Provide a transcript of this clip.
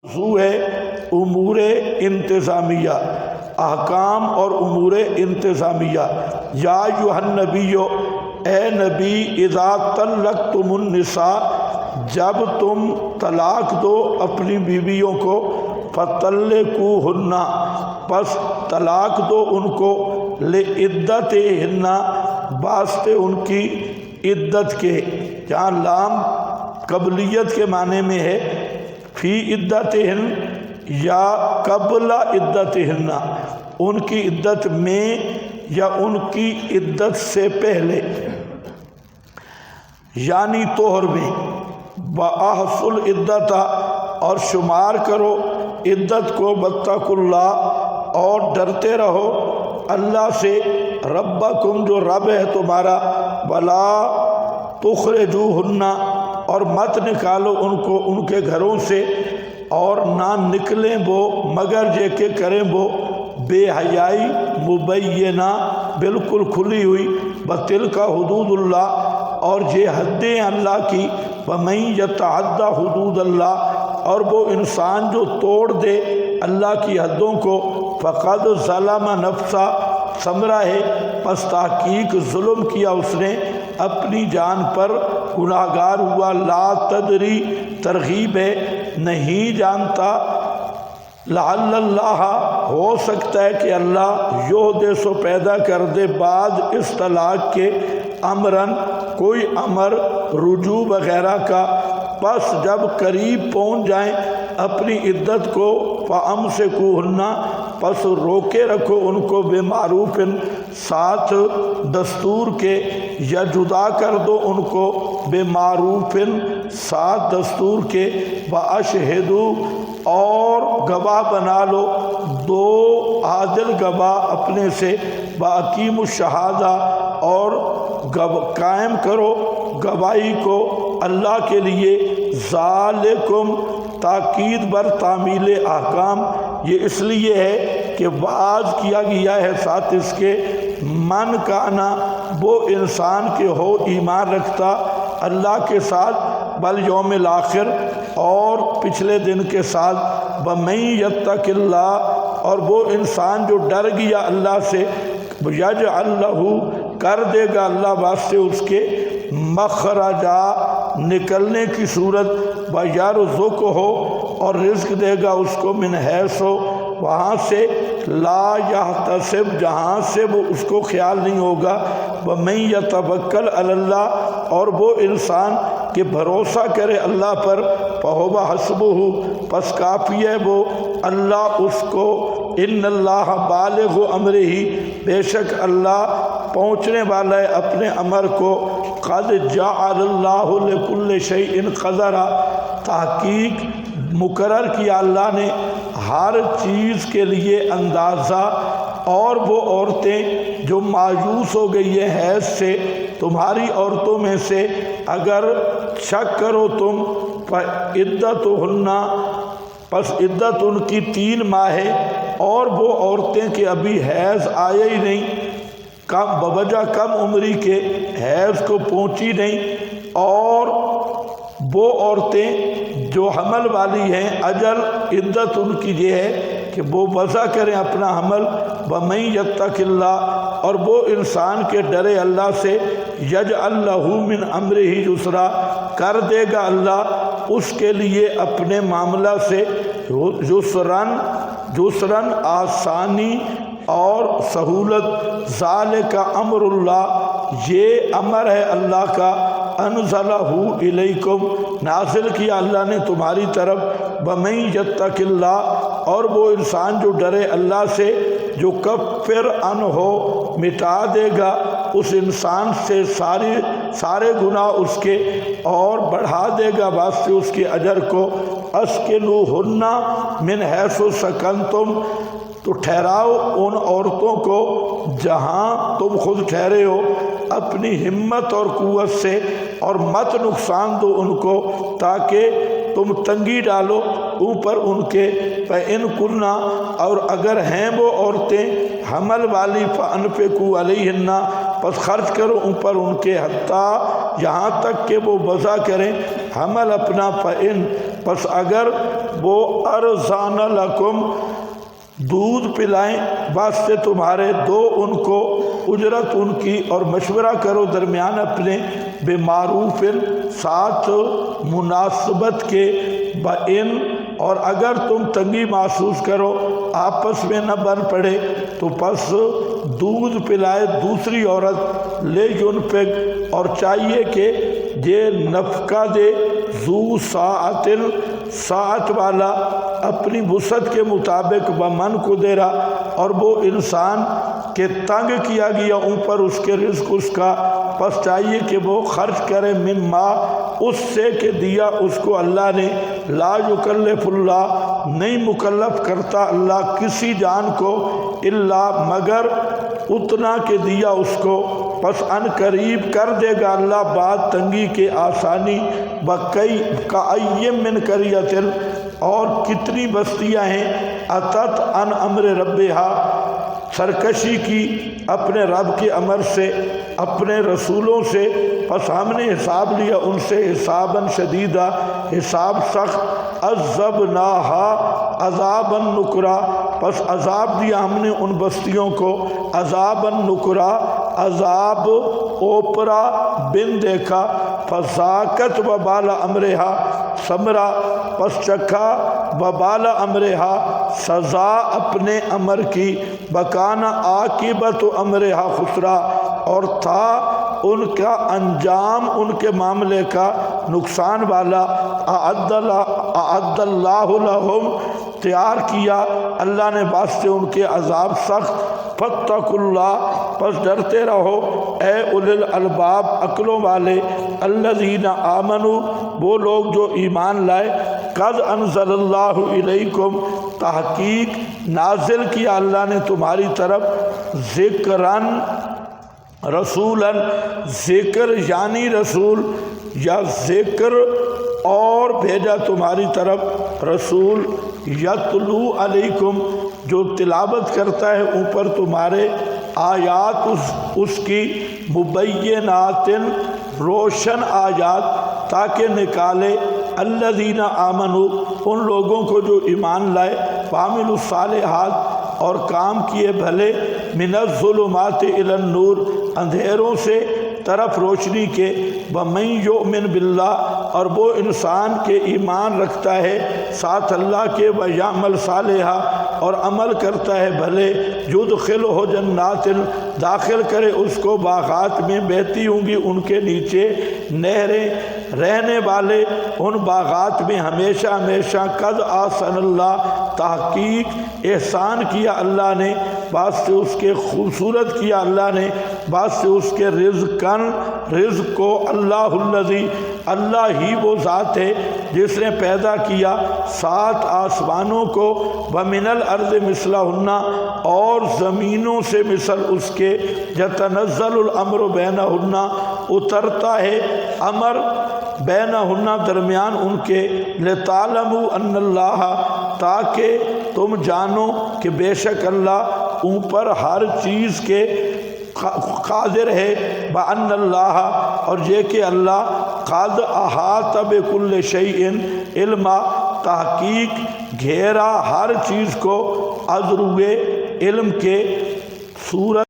موضوع ہے امور انتظامیہ، احکام اور امور انتظامیہ۔ یا ایھا النبی، اے نبی، اذا طلقتم النساء، جب تم طلاق دو اپنی بیویوں کو، فطلقوہن، پس طلاق دو ان کو، لعدتہن، واسطے ان کی عدت کے۔ جہاں لام قبلیت کے معنی میں ہے، فی عدتہن یا قبل عدتہن، ان کی عدت میں یا ان کی عدت سے پہلے، یعنی طہر میں۔ وَأَحْصُوا الْعِدَّةَ، اور شمار کرو عدت کو، وَاتَّقُوا اللَّهَ، اور ڈرتے رہو اللہ سے، ربکم، جو رب ہے تمہارا، وَلَا تُخْرِجُوهُنَّ، اور مت نکالو ان کو ان کے گھروں سے، اور نہ نکلیں وہ مگر یہ کہ کریں وہ بے حیائی مبینہ، بالکل کھلی ہوئی، بتلک حدود اللہ، اور یہ حدیں اللہ کی، ومن یتعدی حدود اللہ، اور وہ انسان جو توڑ دے اللہ کی حدوں کو، فقد ظلم نفسہ، سمرا ہے پس تحقیق ظلم کیا اس نے اپنی جان پر، گناہگار ہوا۔ لا تدری، ترغیب ہے، نہیں جانتا، لعل اللہ، ہو سکتا ہے کہ اللہ یحدث، پیدا کر دے بعد اس طلاق کے، امرن، کوئی امر، رجوع وغیرہ کا۔ پس جب قریب پہنچ جائیں اپنی عدت کو، فامسکوہن، پس روکے رکھو ان کو، بمعروف، ساتھ دستور کے، یا جدا کر دو ان کو، بمعروف، ساتھ دستور کے، واشہدوا، اور گواہ بنا لو دو عادل گواہ اپنے سے، واقیموا الشہادہ، اور قائم کرو گواہی کو اللہ کے لیے، ذالکم، تاکید بر تعمیل احکام، یہ اس لیے ہے کہ وعظ کیا گیا ہے ساتھ اس کے، من کانا، وہ انسان کے ہو ایمان رکھتا اللہ کے ساتھ، والیوم الآخر، اور پچھلے دن کے ساتھ، ومن یتق اللہ، اور وہ انسان جو ڈر گیا اللہ سے، یجعل لہ، کر دے گا اللہ واسطے اس کے، مخرجا، نکلنے کی صورت، ویرزقہ، اور رزق دے گا اس کو، من حیث، وہاں سے، لا یحتسب، جہاں سے وہ اس کو خیال نہیں ہوگا، ومن یتوکل علی اللہ، اور وہ انسان کہ بھروسہ کرے اللہ پر، فہو حسبہ، پس کافی ہے وہ اللہ اس کو، ان اللہ بالغ امرہ، بے شک اللہ پہنچنے والا ہے اپنے امر کو، قد جعل اللہ لکل شیء قدرا، تحقیق مقرر کیا اللہ نے ہر چیز کے لیے اندازہ۔ اور وہ عورتیں جو مایوس ہو گئی ہیں حیض سے، تمہاری عورتوں میں سے اگر شک کرو تم، فعدتہن، پس عدت ان کی 3 ماہ ہے، اور وہ عورتیں کہ ابھی حیض آئے ہی نہیں، کم بوجہ کم عمری کے حیض کو پہنچی نہیں، اور وہ عورتیں جو حمل والی ہیں، اجل عدت ان کی یہ ہے کہ وہ وضع کریں اپنا حمل، ومن یتق اللہ، اور وہ انسان کے ڈرے اللہ سے، یجعل لہ من امرہ یسرا، کر دے گا اللہ اس کے لیے اپنے معاملہ سے، یسرن، آسانی اور سہولت، ذالک امر اللہ، یہ امر ہے اللہ کا، انزلہ الیکم، نازل کیا اللہ نے تمہاری طرف، ومن یتق اللہ، اور وہ انسان جو ڈرے اللہ سے، جو کفر عنہ، مٹا دے گا اس انسان سے سارے گناہ اس کے، اور بڑھا دے گا واسطے اس کے اجر کو، اسکنوہن من حیث سکنتم، تو ٹھہراؤ ان عورتوں کو جہاں تم خود ٹھہرے ہو، اپنی ہمت اور قوت سے، اور مت نقصان دو ان کو، تاکہ تم تنگی ڈالو اوپر ان کے، فَإِن كُنَّ، اور اگر ہیں وہ عورتیں حمل والی، فَأَنفِقُوا عَلَيْهِنَّ، پس خرچ کرو اوپر ان کے، حتیٰ، یہاں تک کہ وہ وضع کریں حمل اپنا، فَإِن پس اگر وہ ارزان لکم دودھ پلائیں واسطے تمہارے، دو ان کو اجرت ان کی، اور مشورہ کرو درمیان اپنے بے معروف ساتھ مناسبت کے، بَإِن اور اگر تم تنگی محسوس کرو آپس میں نہ بن پڑے تو پس دودھ پلائے دوسری عورت، لے ينفق اور چاہیے کہ یہ نفقہ دے، ذو ساعت والا اپنی وسعت کے مطابق، بمن قدرہ اور وہ انسان کہ تنگ کیا گیا اوپر اس کے رزق اس کا، پس چاہیے کہ وہ خرچ کرے مما اس سے کہ دیا اس کو اللہ نے، لا یکلف اللہ نہیں مکلف کرتا اللہ کسی جان کو، الا مگر اتنا کہ دیا اس کو، پس ان قریب کر دے گا اللہ بعد تنگی کے آسانی، کأیم من قریۃ اور کتنی بستیاں ہیں، اتت ان امر ربہا سرکشی کی اپنے رب کے امر سے، اپنے رسولوں سے، پس ہم نے حساب لیا ان سے حساباً شدیدہ حساب سخت، عذبناہا عذاباً نکرا پس عذاب دیا ہم نے ان بستیوں کو، عذاباً نکرا عذاب اوپرا بن دیکھا، فذاقت وبال امرہا ثمرہ پس چکھا وبال امرہا سزا اپنے امر کی، بکانا عاقبت امرہا خسرا اور تھا ان کا انجام ان کے معاملے کا نقصان والا، اعد اللہ لہم تیار کیا اللہ نے واسطے ان کے عذاب سخت، فاتقوا اللہ پس ڈرتے رہو اے اولی الالباب عقلوں والے، الذین آمنوا وہ لوگ جو ایمان لائے، قد انزل اللہ الیکم تحقیق نازل کیا اللہ نے تمہاری طرف، ذکراً رسولاً ذکر یعنی رسول یا ذکر اور بھیجا تمہاری طرف رسول، یتلو علیکم جو تلاوت کرتا ہے اوپر تمہارے آیات اس کی، مبینات روشن آیات تاکہ نکالے، الذین آمنوا ان لوگوں کو جو ایمان لائے، وعملوا الصالحات اور کام کیے بھلے، من الظلمات الی النور اندھیروں سے طرف روشنی کے، ومن یؤمن باللہ اور وہ انسان کے ایمان رکھتا ہے ساتھ اللہ کے، ویعمل صالحا اور عمل کرتا ہے بھلے، یدخلہ جنات داخل کرے اس کو باغات میں بہتی ہوں گی ان کے نیچے نہریں، رہنے والے ان باغات میں ہمیشہ ہمیشہ، قد احسن اللہ تحقیق احسان کیا اللہ نے، بعد سے اس کے خوبصورت کیا اللہ نے، بعد سے اس کے رزق کو، اللہ الذی اللہ ہی وہ ذات ہے جس نے پیدا کیا 7 آسمانوں کو، ومن الارض مثلہن اور زمینوں سے مثل اس کے، یتنزل الامر بینہن اترتا ہے امر بینہن درمیان ان کے، لتعلموا ان اللہ تاکہ تم جانو کہ بے شک اللہ اوپر ہر چیز کے قادر ہے، بأن اللہ اور یہ کہ اللہ قد احاط بکل شیء علما تحقیق گھیرا ہر چیز کو، عذروے علم کے، سورت